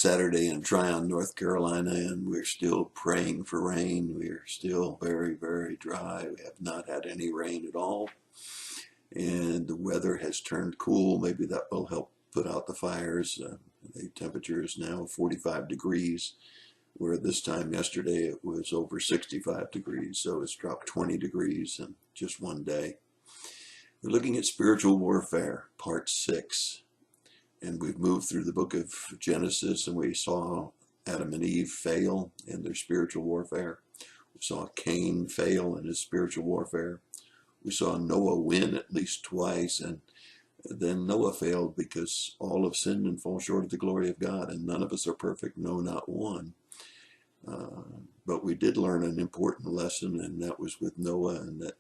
Saturday in Tryon, North Carolina, and we're still praying for rain. We're still very, very dry. We have not had any rain at all. And the weather has turned cool. Maybe that will help put out the fires. The temperature is now 45 degrees, where this time yesterday it was over 65 degrees. So it's dropped 20 degrees in just one day. We're looking at spiritual warfare, part 6. And we've moved through the book of Genesis, and we saw Adam and Eve fail in their spiritual warfare. We saw Cain fail in his spiritual warfare. We saw Noah win at least twice, and then Noah failed because all have sinned and fall short of the glory of God, and none of us are perfect, no, not one. But we did learn an important lesson, and that was with Noah, and that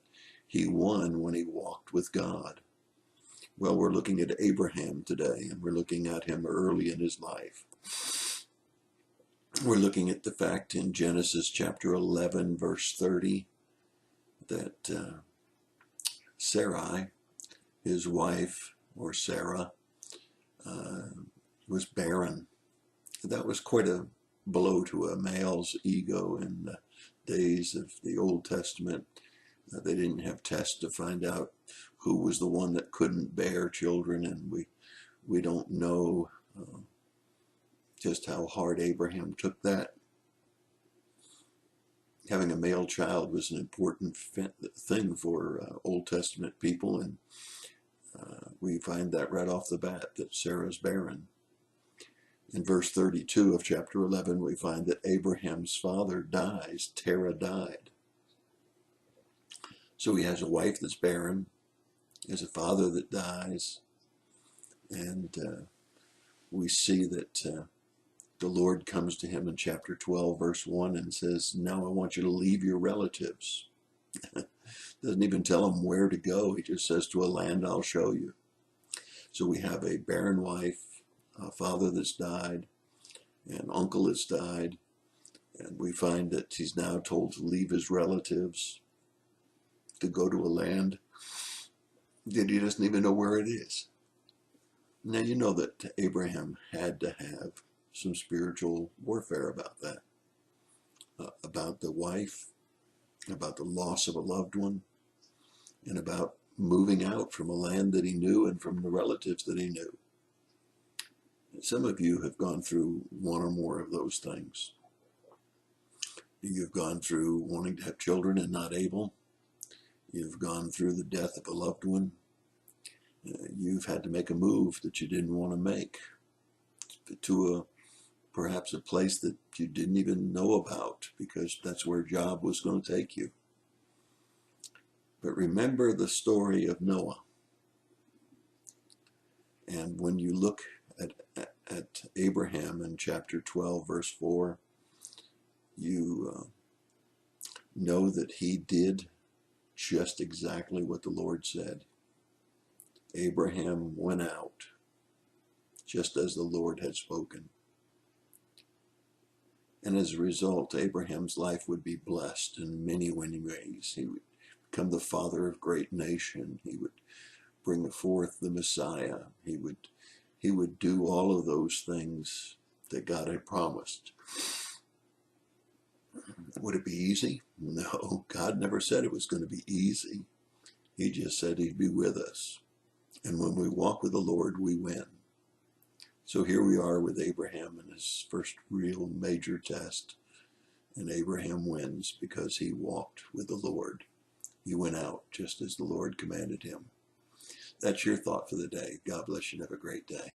he won when he walked with God. Well, we're looking at Abraham today, and we're looking at him early in his life. We're looking at the fact in Genesis chapter 11, verse 30, that Sarai, his wife, or Sarah, was barren. That was quite a blow to a male's ego in the days of the Old Testament. They didn't have tests to find out who was the one that couldn't bear children, and we don't know just how hard Abraham took that. Having a male child was an important thing for Old Testament people, and we find that right off the bat, that Sarah's barren. In verse 32 of chapter 11, we find that Abraham's father dies. Terah died. So he has a wife that's barren. He has a father that dies. And we see that the Lord comes to him in chapter 12, verse 1, and says, now I want you to leave your relatives. Doesn't even tell him where to go. He just says, to a land I'll show you. So we have a barren wife, a father that's died, an uncle that's died. And we find that he's now told to leave his relatives, to go to a land that he doesn't even know where it is. Now, you know that Abraham had to have some spiritual warfare about that, about the wife, about the loss of a loved one, and about moving out from a land that he knew and from the relatives that he knew. Some of you have gone through one or more of those things. You've gone through wanting to have children and not able. You've gone through the death of a loved one. You've had to make a move that you didn't want to make to perhaps a place that you didn't even know about, because that's where job was going to take you. But remember the story of Noah. And when you look at Abraham in chapter 12, verse 4, you know that he did just exactly what the Lord said. Abraham went out just as the Lord had spoken. And as a result, Abraham's life would be blessed in many, many ways. He would become the father of a great nation. He would bring forth the Messiah. He would do all of those things that God had promised. Would it be easy? No, God never said it was going to be easy. He just said he'd be with us. And when we walk with the Lord, we win. So here we are with Abraham in his first real major test. And Abraham wins because he walked with the Lord. He went out just as the Lord commanded him. That's your thought for the day. God bless you and have a great day.